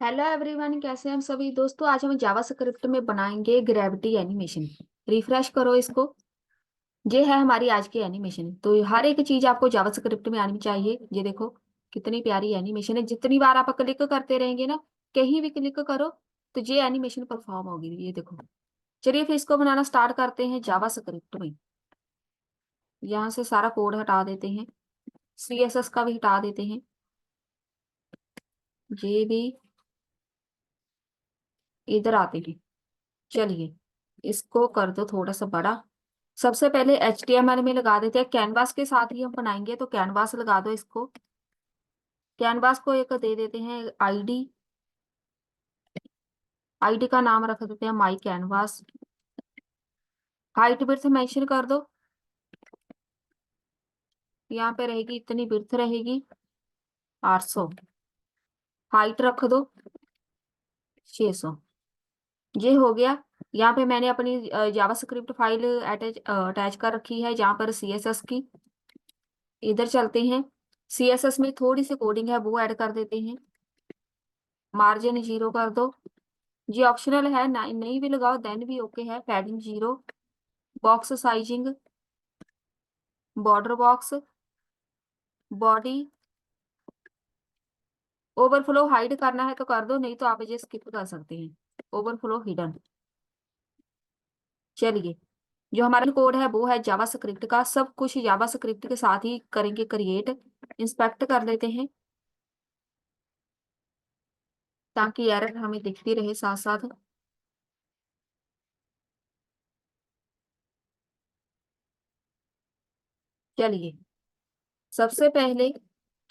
Hello everyone, कैसे हैं हम सभी दोस्तों। आज हम जावा स्क्रिप्ट में बनाएंगे ग्रेविटी एनिमेशन। रिफ्रेश करो इसको। ये है हमारी आज की एनिमेशन। तो हर एक चीज आपको जावा स्क्रिप्ट में आनी चाहिए। ये देखो कितनी प्यारी एनिमेशन है। जितनी बार आप क्लिक करते रहेंगे ना, कहीं भी क्लिक करो तो ये एनिमेशन परफॉर्म होगी। ये देखो। चलिए फिर इसको बनाना स्टार्ट करते हैं जावा स्क्रिप्ट में। यहाँ से सारा कोड हटा देते हैं, CSS का भी हटा देते हैं, ये भी इधर आते हैं। चलिए इसको कर दो थोड़ा सा बड़ा। सबसे पहले HTML में लगा देते हैं, कैनवास के साथ ही हम बनाएंगे तो कैनवास लगा दो इसको। कैनवास को एक दे देते हैं आईडी। आईडी का नाम रख देते हैं माई कैनवास। हाइट विड्थ मेंशन कर दो। यहाँ पे रहेगी इतनी विड्थ रहेगी 800। हाइट रख दो 600। ये हो गया। यहाँ पे मैंने अपनी जावास्क्रिप्ट फाइल अटैच कर रखी है, जहाँ पर CSS की। इधर चलते हैं, CSS में थोड़ी सी कोडिंग है वो ऐड कर देते हैं। मार्जिन 0 कर दो। जी ऑप्शनल है, नहीं भी लगाओ देन भी ओके है। Padding 0। Box sizing, border box, body. Overflow hide करना है तो कर दो, नहीं तो आप ये स्किप कर सकते हैं। Overflow hidden. चलिए जो हमारा कोड है वो है जावा स्क्रिप्ट का। सब कुछ जावा स्क्रिप्ट के साथ ही करेंगे क्रिएट। इंस्पेक्ट कर लेते हैं ताकि एरर हमें दिखती रहे साथ साथ। चलिए सबसे पहले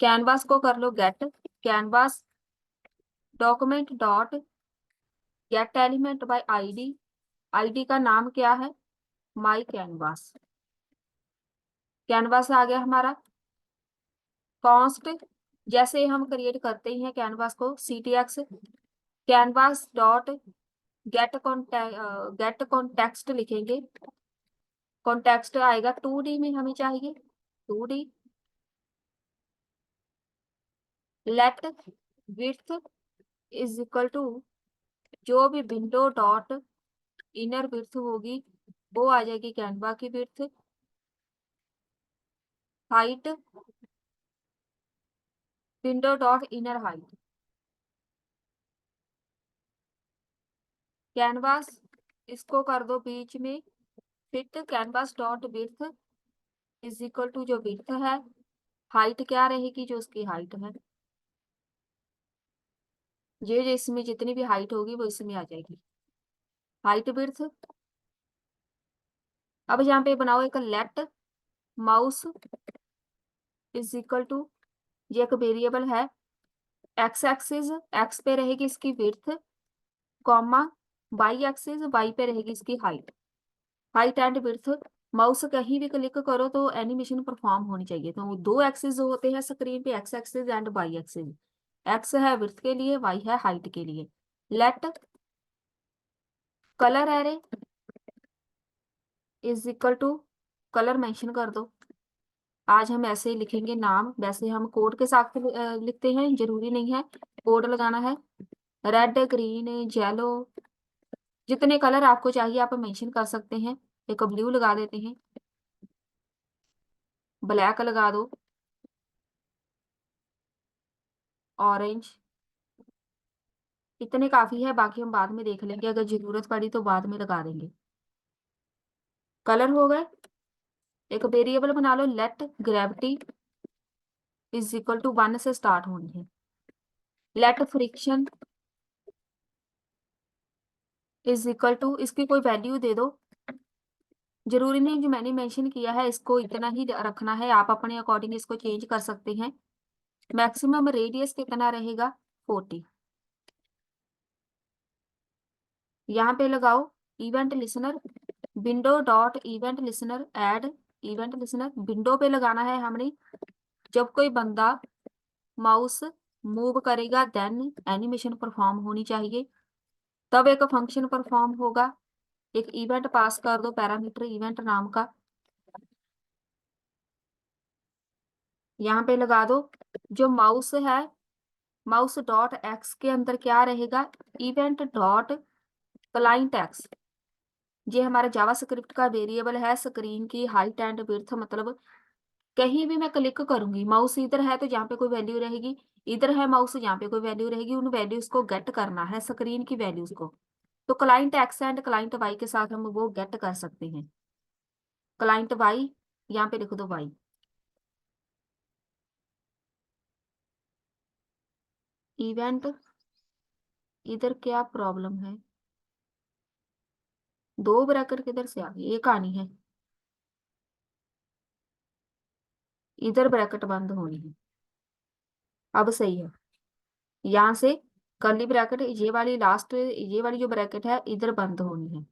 कैनवास को कर लो get. Canvas document dot get element by ID. ID का नाम क्या है? माई कैनवास। कैनवास आ गया हमारा। कॉन्स्ट जैसे हम क्रिएट करते हैं कैनवास को, CTX canvas dot get context लिखेंगे। कॉन्टेक्स्ट आएगा 2D में हमें चाहिए। 2D let width is equal to, जो भी विंडो डॉट इनर विड्थ होगी वो आ जाएगी कैनवा की width. Height window dot inner height. Canvas इसको कर दो बीच में fit. Canvas dot width is equal to जो विड्थ है, हाइट क्या रहेगी जो उसकी हाइट है। ये जो इसमें जितनी भी हाइट होगी वो इसमें आ जाएगी। Height width. अब यहाँ पे बनाओ एक let mouse is equal to, ये एक वेरिएबल है। एक्स एक्सिस, एक्स पे रहेगी इसकी width, comma y axis, y पे रहेगी इसकी height. Height and width. Mouse कहीं भी क्लिक करो तो एनिमेशन परफॉर्म होनी चाहिए। तो दो एक्सिस होते हैं स्क्रीन पे, x axis and y axis. X है विड्थ के लिए, वाई है हाइट के लिए। Let colour array is equal to, colour mention कर दो। आज हम ऐसे ही लिखेंगे नाम, वैसे हम कोड के साथ लिखते हैं, जरूरी नहीं है कोड लगाना है। रेड ग्रीन येलो, जितने कलर आपको चाहिए आप मेंशन कर सकते हैं। एक ब्लू लगा देते हैं, ब्लैक लगा दो, ऑरेंज। इतने काफी है, बाकी हम बाद में देख लेंगे, अगर जरूरत पड़ी तो बाद में लगा देंगे। कलर हो गए। एक वेरिएबल बना लो, let gravity is equal to 1 से स्टार्ट होनी है। Let friction is equal to, इसकी कोई वैल्यू दे दो। जरूरी नहीं जो मैंने मेंशन किया है इसको इतना ही रखना है, आप अपने अकॉर्डिंग इसको चेंज कर सकते हैं। मैक्सिमम रेडियस कितना रहेगा? 40। यहाँ पे लगाओ event listener, window dot event listener add event listener. Window पे लगाना है हमने, जब कोई बंदा माउस मूव करेगा देन एनिमेशन परफॉर्म होनी चाहिए, तब एक फंक्शन परफॉर्म होगा। एक इवेंट पास कर दो, पैरामीटर इवेंट नाम का। यहाँ पे लगा दो जो माउस है माउस डॉट एक्स के अंदर क्या रहेगा, इवेंट डॉट क्लाइंट एक्स। ये हमारा जावास्क्रिप्ट का वेरिएबल है स्क्रीन की हाइट एंड विड्थ, मतलब कहीं भी मैं क्लिक करूंगी, माउस इधर है तो जहाँ पे कोई वैल्यू रहेगी, इधर है माउस जहाँ पे कोई वैल्यू रहेगी, उन वैल्यूज को गेट करना है, स्क्रीन की वैल्यूज को। तो client x and client y के साथ हम वो गेट कर सकते हैं। क्लाइंट वाई, यहाँ पे लिख दो वाई। इवेंट, इधर क्या प्रॉब्लम है, दो ब्रैकेट किधर से आ गई, एक आनी है, इधर ब्रैकेट बंद होनी है। अब सही है, यहाँ से कर्ली ब्रैकेट, ये वाली लास्ट, ये वाली जो ब्रैकेट है इधर बंद होनी है।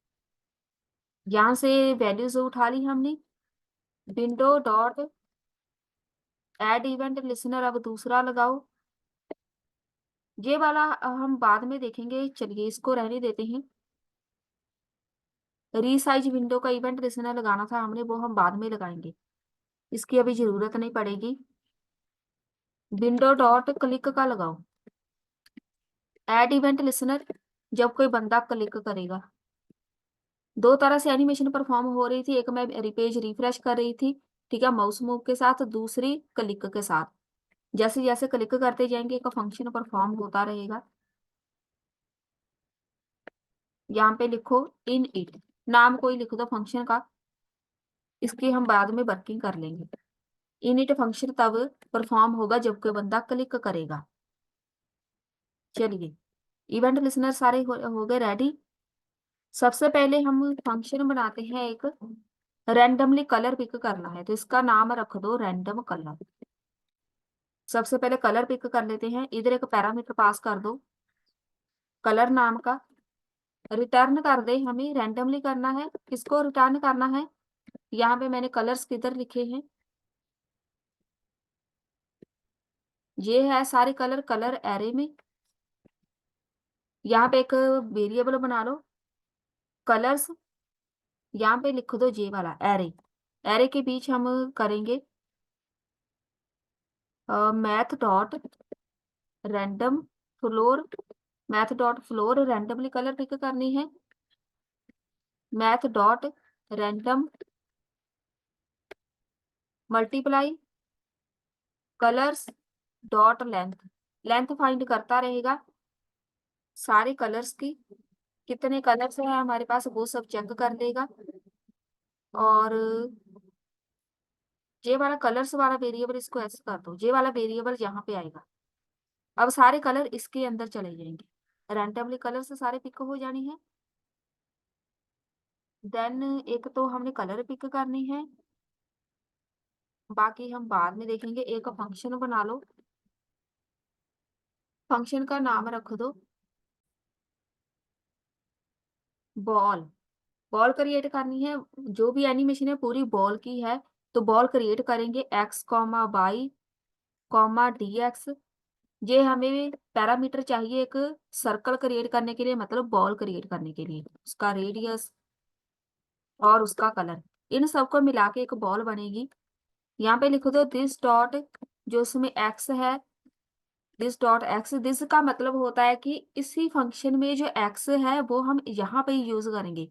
यहाँ से वैल्यूज उठा ली हमने, window dot add event listener. अब दूसरा लगाओ, ये वाला हम बाद में देखेंगे, चलिए इसको रहने देते हैं। रीसाइज विंडो का इवेंट लिसनर लगाना था हमने, वो हम बाद में लगाएंगे, इसकी अभी जरूरत नहीं पड़ेगी। विंडो डॉट क्लिक का लगाओ, एड इवेंट लिसनर, जब कोई बंदा क्लिक करेगा। दो तरह से एनिमेशन परफॉर्म हो रही थी, एक मैं पेज रिफ्रेश कर रही थी, ठीक है, माउस मूव के साथ, दूसरी क्लिक के साथ। जैसे जैसे क्लिक करते जाएंगे एक फंक्शन परफॉर्म होता रहेगा। यहाँ पे लिखो इन इट, नाम कोई लिख दो फंक्शन का, इसकी हम बाद में वर्किंग कर लेंगे। इनिट फंक्शन तब परफॉर्म होगा जब कोई बंदा क्लिक करेगा। चलिए, इवेंट लिसनर सारे हो गए रेडी। सबसे पहले हम फंक्शन बनाते हैं एक, रैंडमली कलर पिक करना है, तो इसका नाम रख दो रैंडम कलर। सबसे पहले कलर पिक कर लेते हैं, इधर एक पैरामीटर पास कर दो कलर नाम का। रिटर्न कर दे, हमें रैंडमली करना है, किसको रिटर्न करना है, यहाँ पे मैंने कलर्स किधर लिखे हैं, ये है सारे कलर, कलर एरे में। यहाँ पे एक वेरिएबल बना लो कलर्स, यहाँ पे लिख दो जे वाला एरे। एरे के बीच हम करेंगे math dot random floor, math dot floor randomly colour pick करनी है, math dot random multiply colours dot length, length find करता रहेगा सारे कलर्स की, कितने कलर्स हैं हमारे पास वो सब चेक कर लेगा। और जे वाला कलर्स वाला वेरिएबल इसको ऐसे कर दो, जे वाला वेरिएबल यहाँ पे आएगा, अब सारे कलर इसके अंदर चले जाएंगे, रैंडमली कलर से सारे पिक हो जानी है। देन एक तो हमने कलर पिक करनी है, बाकी हम बाद में देखेंगे। एक फंक्शन बना लो, फंक्शन का नाम रख दो बॉल। बॉल क्रिएट करनी है, जो भी एनिमेशन है पूरी बॉल की है, तो बॉल क्रिएट करेंगे x comma Y comma D x. ये हमें पैरामीटर चाहिए एक सर्कल क्रिएट करने के लिए, मतलब बॉल क्रिएट करने के लिए, उसका रेडियस और उसका कलर, इन सबको मिला के एक बॉल बनेगी। यहाँ पे लिख दो दिस डॉट, जो उसमें एक्स है, दिस डॉट एक्स, दिस का मतलब होता है कि इसी फंक्शन में जो एक्स है वो हम यहाँ पे यूज करेंगे,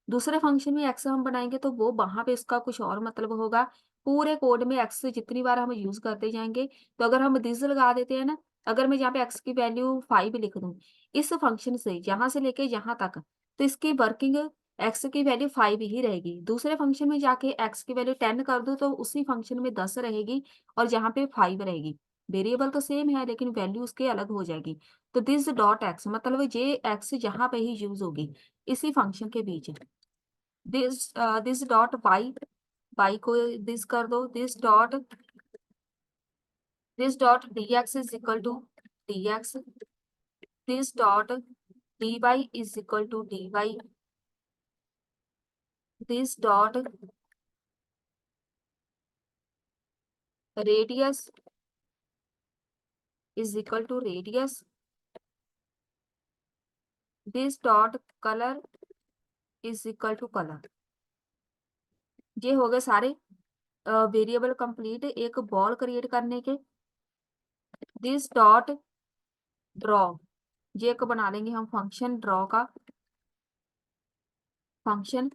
दूसरे फंक्शन में एक्स हम बनाएंगे तो वो वहां पे उसका कुछ और मतलब होगा। पूरे कोड में एक्स जितनी बार हम यूज करते जाएंगे, तो अगर हम दिस लगा देते हैं ना, अगर मैं यहाँ पे एक्स की वैल्यू 5 लिख दूं इस फंक्शन से यहाँ से लेके यहाँ तक, तो इसकी वर्किंग एक्स की वैल्यू 5 ही रहेगी। दूसरे फंक्शन में जाके एक्स की वैल्यू 10 कर दूं तो उसी फंक्शन में 10 रहेगी और यहाँ पे 5 रहेगी। वेरिएबल तो सेम है लेकिन वैल्यू उसके अलग हो जाएगी। तो दिस डॉट एक्स मतलब ये एक्स यहाँ पे ही यूज होगी, इसी फंक्शन के बीच। दिस डॉट वाई, वाई को दिस कर दो, this dot d x is equal to d x, this dot d y is equal to d y, this dot radius is equal to radius, this dot colour is equal to colour. ये हो गए सारे variable complete एक ball create करने के। This dot draw, ये एक बना लेंगे हम फंक्शन ड्रॉ का। फंक्शन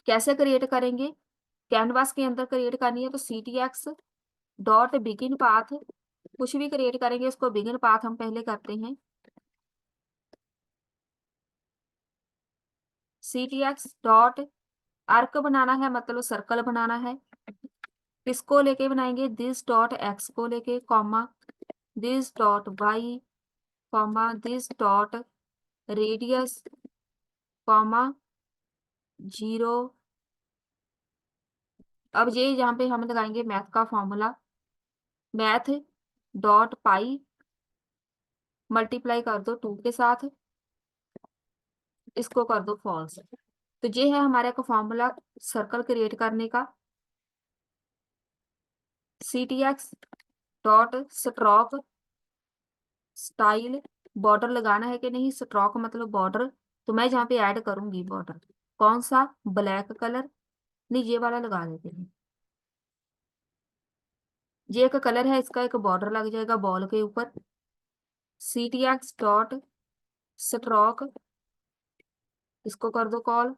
कैसे क्रिएट करेंगे, कैनवास के अंदर क्रिएट करनी है तो ctx डॉट बिगिन पाथ, कुछ भी क्रिएट करेंगे इसको बिगिन पाथ हम पहले करते हैं। ctx डॉट आर्क बनाना है, मतलब सर्कल बनाना है। किसको लेके बनाएंगे, दिस डॉट एक्स को लेके, comma this dot y, comma this dot radius, comma 0। अब ये यहाँ पे हम लगाएंगे मैथ का formula, math dot pi multiply कर दो 2 के साथ, इसको कर दो फॉल्स। तो ये है हमारे का फॉर्मूला सर्कल क्रिएट करने का। ctx dot stroke style, border लगाना है कि नहीं, स्ट्रोक मतलब बॉर्डर, तो मैं जहाँ पे ऐड करूंगी बॉर्डर, कौन सा, ब्लैक कलर, नहीं ये वाला लगा देते हैं। ये एक कलर है, इसका एक बॉर्डर लग जाएगा बॉल के ऊपर। ctx डॉट स्ट्रोक, इसको कर दो call.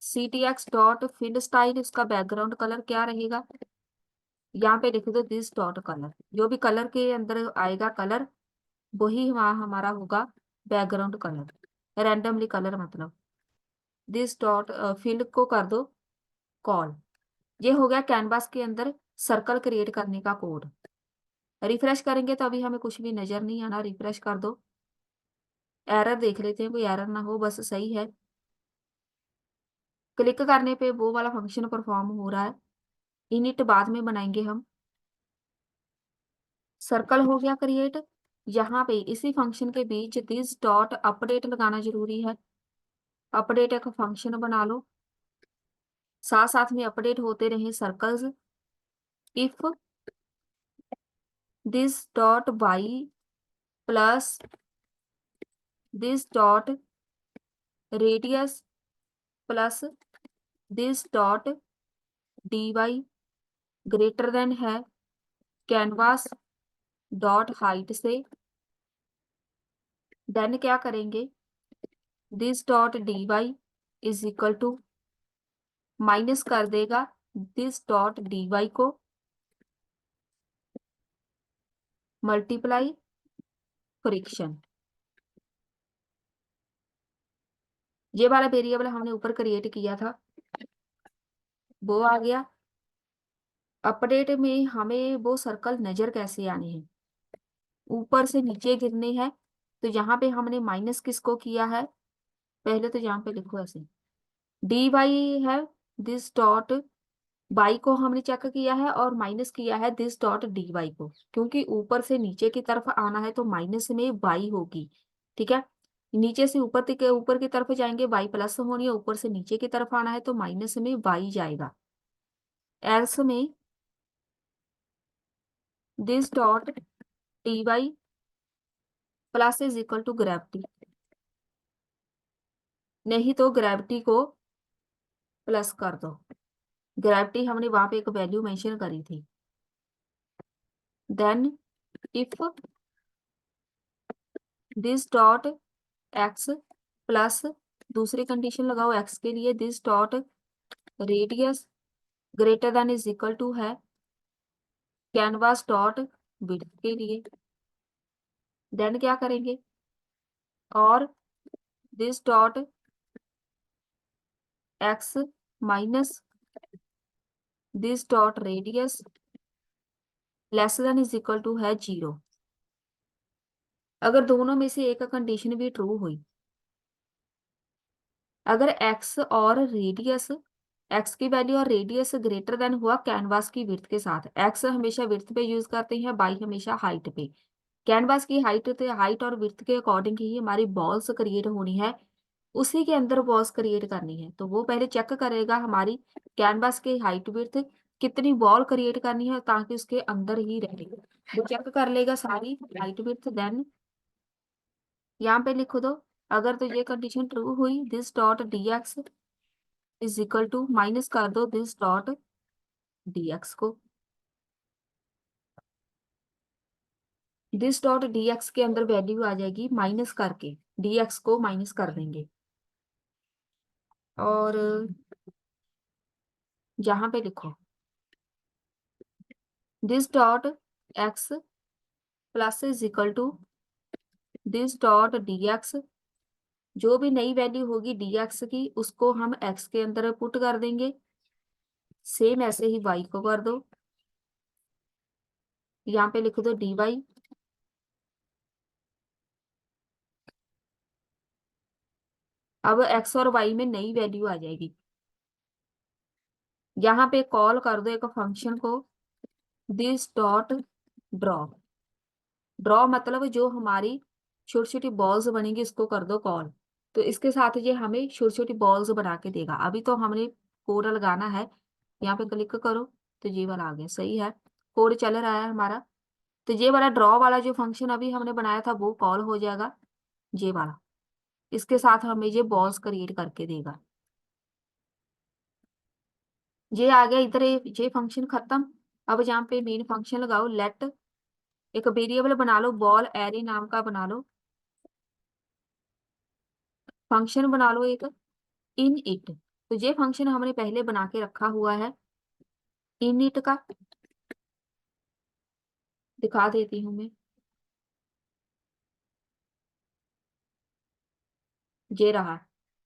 ctx dot fill style, इसका बैकग्राउंड कलर क्या रहेगा, यहाँ पे लिख दो दिस डॉट कलर, जो भी कलर के अंदर आएगा कलर वही वहाँ हमारा होगा बैकग्राउंड कलर, रैंडमली कलर मतलब। दिस डॉट फील्ड को कर दो कॉल। ये हो गया कैनवास के अंदर सर्कल क्रिएट करने का कोड। रिफ्रेश करेंगे तो अभी हमें कुछ भी नजर नहीं आना, रिफ्रेश कर दो। एरर देख लेते हैं, कोई एरर ना हो, बस सही है। क्लिक करने पे वो वाला फंक्शन परफॉर्म हो रहा है। इनिट बाद में बनाएंगे हम। सर्कल हो गया क्रिएट। यहाँ पे इसी फंक्शन के बीच दिस डॉट अपडेट लगाना जरूरी है। अपडेट एक फंक्शन बना लो, साथ साथ में अपडेट होते रहे circles. If this dot y plus this dot radius plus this dot d y greater than है कैनवास डॉट हाइट से, देन क्या करेंगे, this dot d y is equal to minus कर देगा दिस डॉट डी वाई को, multiply friction. ये वाला variable हमने ऊपर क्रिएट किया था, वो आ गया। अपडेट में हमें वो सर्कल नजर कैसे आने हैं, ऊपर से नीचे गिरने हैं। तो यहाँ पे हमने माइनस किसको किया है, पहले तो यहाँ पे लिखो ऐसे, डी वाई है दिस डॉट बाई को हमने चेक किया है, और माइनस किया है दिस डॉट डी वाई को, क्योंकि ऊपर से नीचे की तरफ आना है तो माइनस में बाई होगी। ठीक है, नीचे से ऊपर की तरफ जाएंगे बाई प्लस होनी है, ऊपर से नीचे की तरफ आना है तो माइनस में बाई जाएगा। एल्स में this dot d y plus is equal to gravity, नहीं तो ग्रेविटी को प्लस कर दो। ग्रेविटी हमने वहां पे एक वैल्यू मेंशन करी थी। Then if this dot x plus, दूसरी कंडीशन लगाओ एक्स के लिए, this dot radius greater than is equal to है कैनवास डॉट विड्थ के लिए, देन क्या करेंगे, और this dot x minus this dot radius less than is equal to है 0। अगर दोनों में से एक कंडीशन भी ट्रू हुई, अगर एक्स और रेडियस, एक्स की वैल्यू और रेडियस ग्रेटर देन हुआ कैनवास की विड्थ के साथ, एक्स हमेशा विड्थ पे यूज करते हैं, बाई हमेशा हाइट पे, कैनवास की हाइट और विड्थ के अकॉर्डिंग ही हमारी बॉल्स क्रिएट होनी है, उसी के अंदर बॉल्स क्रिएट करनी है। तो वो पहले चेक करेगा हमारी कैनवास की हाइट विड्थ कितनी बॉल क्रिएट करनी है ताकि उसके अंदर ही रहे, वो चेक कर लेगा सारी हाइट विड्थ। देन यहाँ पे लिख दो, अगर तो ये कंडीशन ट्रू हुई, this dot d x is equal to minus कर दो दिस डॉट डी एक्स को। दिस डॉट डी एक्स के अंदर वैल्यू आ जाएगी माइनस करके, डी एक्स को माइनस कर देंगे और जहां पे लिखो this dot x plus is equal to this dot d x, जो भी नई वैल्यू होगी डी एक्स की उसको हम एक्स के अंदर पुट कर देंगे। सेम ऐसे ही वाई को कर दो, यहाँ पे लिख दो डी वाई। अब एक्स और वाई में नई वैल्यू आ जाएगी। यहाँ पे कॉल कर दो एक फंक्शन को, दिस डॉट ड्रॉ। ड्रॉ मतलब जो हमारी छोटी छोटी बॉल्स बनेंगी इसको कर दो कॉल। तो इसके साथ ये हमें छोटी छोटी बॉल्स बना के देगा। अभी तो हमने कोड लगाना है, यहाँ पे क्लिक करो तो ये वाला आ गया, सही है, कोड चल रहा है हमारा। तो ये वाला ड्रॉ वाला जो फंक्शन अभी हमने बनाया था वो कॉल हो जाएगा, ये वाला। इसके साथ हमें ये बॉल्स क्रिएट करके देगा। ये आ गया इधर, ये फंक्शन खत्म। अब यहाँ पे मेन फंक्शन लगाओ, लेट एक वेरिएबल बना लो, बॉल एरे नाम का बना लो, फंक्शन बना लो एक इन इट। तो ये फंक्शन हमने पहले बना के रखा हुआ है इन इट का, दिखा देती हूँ मैं। ये रहा,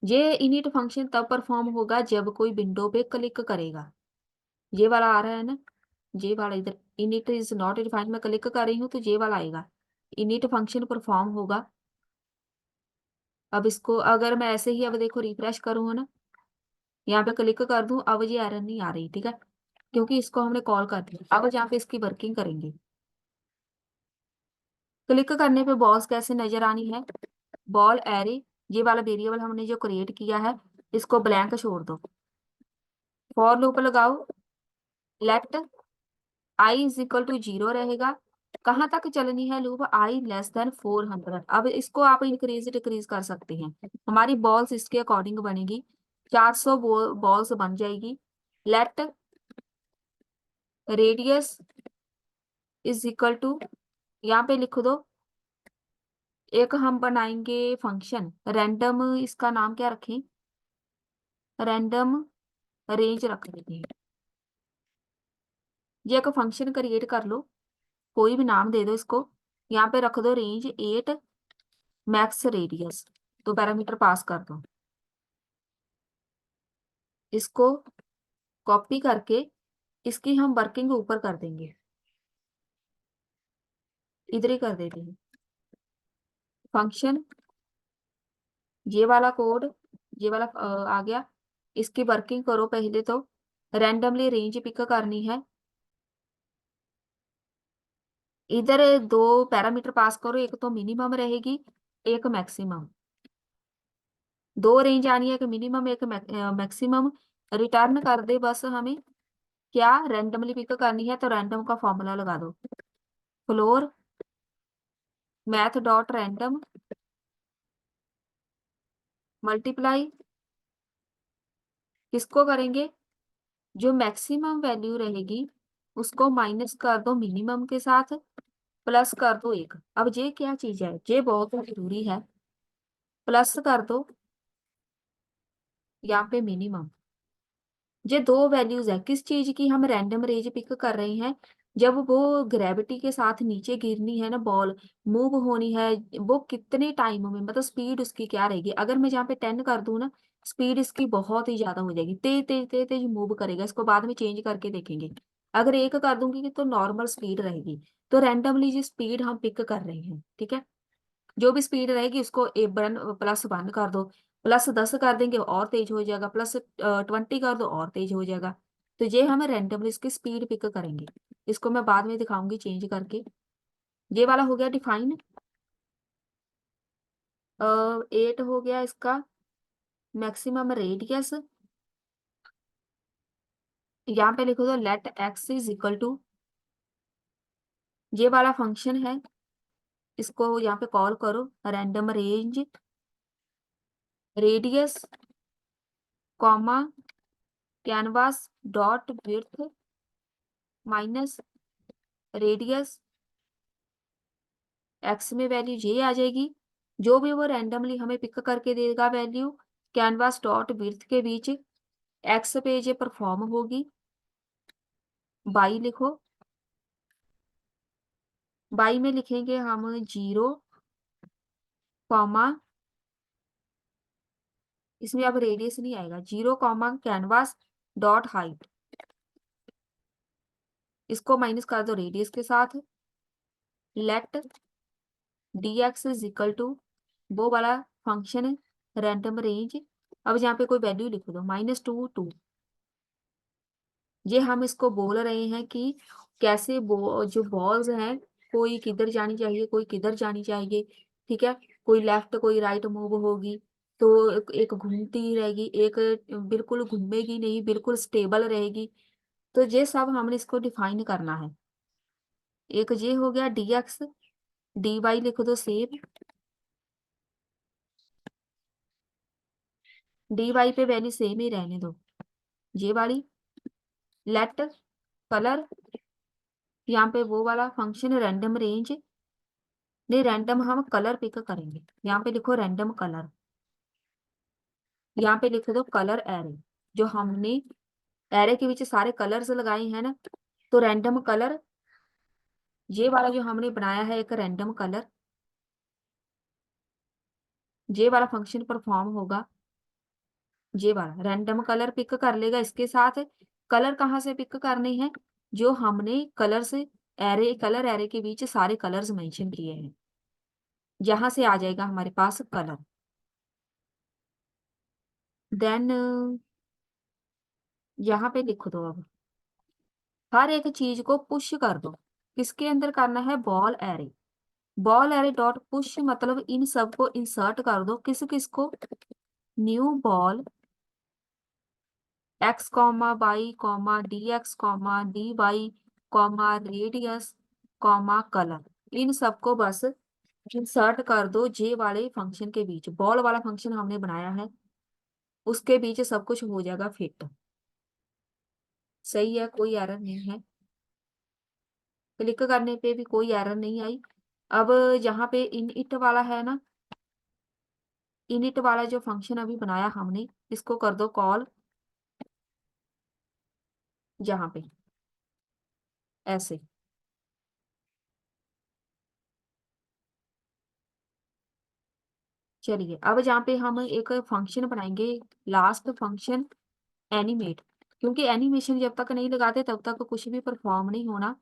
ये इनिट फंक्शन तब परफॉर्म होगा जब कोई विंडो पे क्लिक करेगा। ये वाला आ रहा है ना, ये वाला इधर इनिट इज नॉट डिफाइंड, मैं क्लिक कर रही हूँ तो ये वाला आएगा, इनिट फंक्शन परफॉर्म होगा। अब इसको अगर मैं ऐसे ही अब देखो रिफ्रेश करूँ ना, यहाँ पे क्लिक कर दूं, अब ये एरर नहीं आ रही, ठीक है, क्योंकि इसको हमने कॉल कर दिया। अब यहाँ पे इसकी वर्किंग करेंगे। क्लिक करने पे बॉल्स कैसे नजर आनी है, बॉल एरे, ये वाला वेरिएबल हमने जो क्रिएट किया है इसको ब्लैंक छोड़ दो। फॉर लूप लगाओ, let i is equal to 0 रहेगा। कहाँ तक चलनी है लूप, आई लेस देन 400। अब इसको आप इंक्रीज डिक्रीज कर सकते हैं, हमारी बॉल्स इसके अकॉर्डिंग बनेगी, 400 बॉल्स बन जाएगी। Let radius is equal to, यहाँ पे लिख दो, एक हम बनाएंगे फंक्शन रैंडम, इसका नाम क्या रखें, रैंडम रेंज रख देते हैं। ये एक फंक्शन क्रिएट कर लो, कोई भी नाम दे दो इसको, यहाँ पे रख दो रेंज 8 मैक्स रेडियस, तो पैरामीटर पास कर दो। इसको कॉपी करके इसकी हम वर्किंग ऊपर कर देंगे, इधर ही कर देते हैं फंक्शन। ये वाला कोड, ये वाला आ गया, इसकी वर्किंग करो पहले तो, रैंडमली रेंज पिक करनी है। इधर दो पैरामीटर पास करो, एक तो मिनिमम रहेगी एक मैक्सिमम, दो रेंज आनी है, एक मिनिमम एक मैक्सिमम। रिटर्न कर दे बस हमें, क्या रैंडमली पिक करनी है तो रैंडम का फॉर्मूला लगा दो, floor math dot random multiply, किसको करेंगे, जो मैक्सिमम वैल्यू रहेगी उसको माइनस कर दो मिनिमम के साथ, प्लस कर दो एक। अब ये क्या चीज है, ये बहुत जरूरी है, प्लस कर दो यहाँ पे मिनिमम। ये दो वैल्यूज है किस चीज की, हम रैंडम रेंज पिक कर रहे हैं, जब वो ग्रेविटी के साथ नीचे गिरनी है ना बॉल, मूव होनी है, वो कितने टाइम में, मतलब स्पीड उसकी क्या रहेगी। अगर मैं यहाँ पे 10 कर दूं ना, स्पीड इसकी बहुत ही ज्यादा हो जाएगी, तेज तेज तेज तेज मूव करेगा, इसको बाद में चेंज करके देखेंगे। अगर एक कर दूंगी तो नॉर्मल स्पीड रहेगी। तो रैंडमली जो स्पीड हम पिक कर रहे हैं, ठीक है, जो भी स्पीड रहेगी उसको ए वन प्लस 1 कर दो, प्लस 10 कर देंगे और तेज हो जाएगा, प्लस 20 कर दो और तेज हो जाएगा। तो ये हमें रैंडमली इसकी स्पीड पिक करेंगे, इसको मैं बाद में दिखाऊंगी चेंज करके। ये वाला हो गया डिफाइन, 8 हो गया इसका मैक्सिमम रेडियस। यहाँ पे लिखो तो let x is equal to, ये वाला फंक्शन है, इसको यहाँ पे कॉल करो, random range radius comma canvas dot width minus radius x में वैल्यू जे आ जाएगी, जो भी वो रैंडमली हमें पिक करके देगा वैल्यू कैनवास डॉट विड्थ के बीच एक्स पे ये परफॉर्म होगी। बाई लिखो, बाई में लिखेंगे हम 0, इसमें अब रेडियस नहीं आएगा, 0, कैनवास डॉट हाइट, इसको माइनस कर दो रेडियस के साथ। Let d x is equal to वो वाला फंक्शन रैंडम रेंज, अब यहाँ पे कोई वैल्यू लिख दो -2 2। ये हम इसको बोल रहे हैं कि कैसे जो बॉल्स हैं, कोई किधर जानी चाहिए, कोई किधर जानी चाहिए, ठीक है, कोई लेफ्ट कोई राइट मूव होगी, तो एक घूमती ही रहेगी, एक बिल्कुल घूमेगी नहीं, बिल्कुल स्टेबल रहेगी। तो ये सब हमने इसको डिफाइन करना है। एक ये हो गया डी एक्स, डी वाई लिख दो सेम, डी वाई पे वैल्यू सेम ही रहने दो, ये वाली। लेट कलर, यहाँ पे वो वाला फंक्शन रैंडम रेंज, नहीं रैंडम हम कलर पिक करेंगे, यहाँ पे लिखो रैंडम कलर, यहाँ पे लिख दो कलर एरे, जो हमने एरे के बीच सारे कलर्स लगाए हैं ना, तो रैंडम कलर ये वाला जो हमने बनाया है एक रैंडम कलर, ये वाला फंक्शन परफॉर्म होगा, ये वाला रैंडम कलर पिक कर लेगा। इसके साथ कलर कहाँ से पिक करने हैं, जो हमने कलर से एरे कलर एरे के बीच सारे कलर्स मेंशन किए हैं, यहाँ से आ जाएगा हमारे पास कलर। देन यहाँ पे लिख दो अब हर एक चीज को पुश कर दो, किसके अंदर करना है, ball array, ball array dot push, मतलब इन सब को इंसर्ट कर दो, किस किस को, new ball X comma Y comma D X comma D Y comma radius comma colour, इन सबको बस इंसर्ट कर दो जे वाले फंक्शन के बीच, बॉल वाला फंक्शन हमने बनाया है उसके बीच सब कुछ हो जाएगा फिट। सही है, कोई एरर नहीं है, क्लिक करने पे भी कोई एरर नहीं आई। अब जहाँ पे इन इट वाला है ना, इनिट वाला जो फंक्शन अभी बनाया हमने, इसको कर दो कॉल, जहाँ पे ऐसे। चलिए अब जहाँ पे हम एक फंक्शन बनाएंगे, लास्ट फंक्शन एनिमेट, क्योंकि एनिमेशन जब तक नहीं लगाते तब तक कुछ भी परफॉर्म नहीं होना।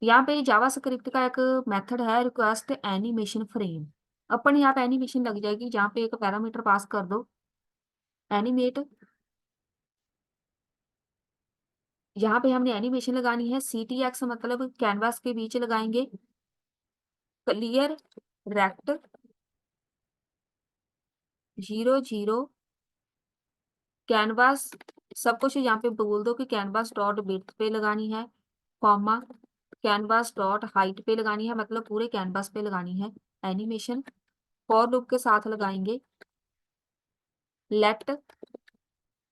यहाँ पे जावास्क्रिप्ट का एक मेथड है रिक्वेस्ट एनिमेशन फ्रेम, अपने आप एनिमेशन लग जाएगी, जहाँ पे एक पैरामीटर पास कर दो एनिमेट, यहाँ पे हमने एनिमेशन लगानी है CTX, मतलब कैनवास के बीच लगाएंगे, क्लियर रेक्ट 0 0 कैनवास, सब कुछ यहाँ पे बोल दो कि कैनवास डॉट विड्थ पे लगानी है, कॉमा कैनवास डॉट हाइट पे लगानी है, मतलब पूरे कैनवास पे लगानी है एनिमेशन। फॉर लूप के साथ लगाएंगे, let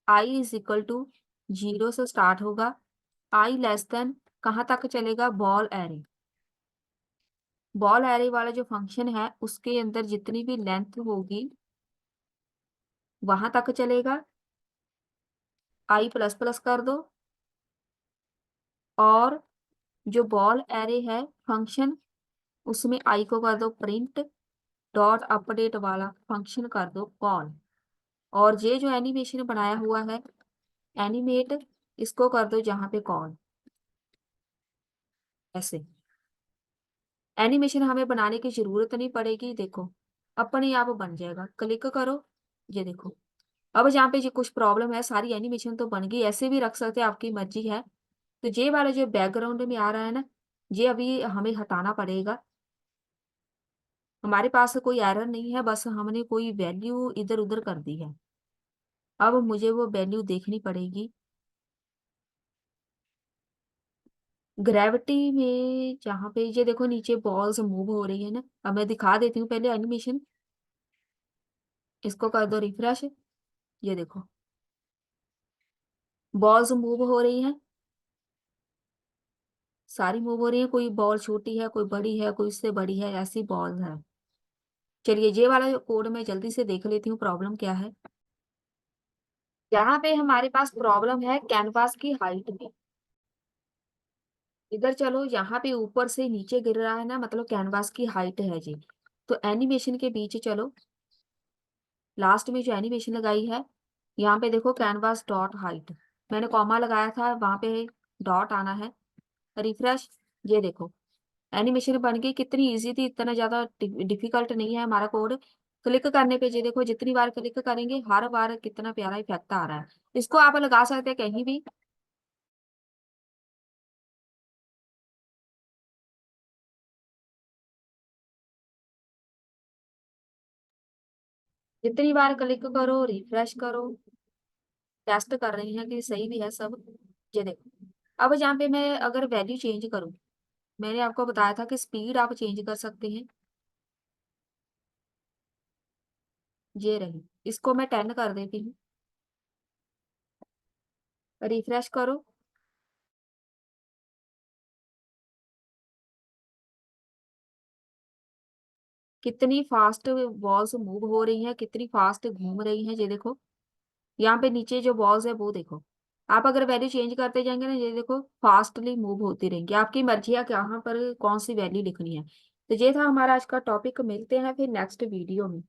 i is equal to 0 से स्टार्ट होगा, आई लेस देन कहाँ तक चलेगा, बॉल एरे, बॉल एरे वाला जो फंक्शन है उसके अंदर जितनी भी लेंथ होगी वहां तक चलेगा, आई प्लस प्लस कर दो, और जो बॉल एरे है फंक्शन उसमें आई को कर दो प्रिंट, डॉट अपडेट वाला फंक्शन कर दो कॉल, और ये जो एनिमेशन बनाया हुआ है एनिमेट, इसको कर दो जहां पे कॉल, ऐसे। एनिमेशन हमें बनाने की जरूरत नहीं पड़ेगी, देखो अपने आप बन जाएगा, क्लिक करो, ये देखो। अब जहाँ पे ये कुछ प्रॉब्लम है, सारी एनिमेशन तो बन गई, ऐसे भी रख सकते हैं, आपकी मर्जी है। तो ये वाला जो बैकग्राउंड में आ रहा है ना, ये अभी हमें हटाना पड़ेगा, हमारे पास कोई एरर नहीं है, बस हमने कोई वैल्यू इधर उधर कर दी है, अब मुझे वो वैल्यू देखनी पड़ेगी। ग्रेविटी में जहाँ पे ये देखो नीचे बॉल्स मूव हो रही है ना, अब मैं दिखा देती हूँ पहले एनिमेशन, इसको कर दो रिफ्रेश, ये देखो बॉल्स मूव हो रही हैं, सारी मूव हो रही है, कोई बॉल छोटी है, कोई बड़ी है, कोई उससे बड़ी है, ऐसी बॉल है। चलिए ये वाला कोड मैं जल्दी से देख लेती हूँ प्रॉब्लम क्या है। यहाँ पे हमारे पास प्रॉब्लम है कैनवास की हाइट में। इधर चलो, यहाँ पे ऊपर से नीचे गिर रहा है ना, मतलब कैनवास की हाइट है जी। तो एनिमेशन के बीच चलो, लास्ट में जो एनिमेशन लगाई है, यहाँ पे देखो कैनवास डॉट हाइट, मैंने कॉमा लगाया था, वहां पे डॉट आना है। रिफ्रेश, ये देखो एनिमेशन बन गई। कितनी इजी थी, इतना ज्यादा डिफिकल्ट नहीं है हमारा कोड। क्लिक करने पे ये देखो, जितनी बार क्लिक करेंगे हर बार कितना प्यारा इफेक्ट आ रहा है। इसको आप लगा सकते हैं कहीं भी। जितनी बार क्लिक करो, रिफ्रेश करो, टेस्ट कर रही हैं कि सही भी है सब। ये देखो, अब यहाँ पे मैं अगर वैल्यू चेंज करूँ, मैंने आपको बताया था कि स्पीड आप चेंज कर सकते हैं। ये रही, इसको मैं 10 कर देती हूँ। रिफ्रेश करो, कितनी फास्ट बॉल्स मूव हो रही हैं, कितनी फास्ट घूम रही हैं। ये देखो, यहाँ पे नीचे जो बॉल्स है वो देखो। आप अगर वैल्यू चेंज करते जाएंगे ना, ये देखो फास्टली मूव होती रहेंगी। आपकी मर्जी है कि यहाँ पर कौन सी वैल्यू लिखनी है। तो ये था हमारा आज का टॉपिक। मिलते हैं फिर नेक्स्ट वीडियो में।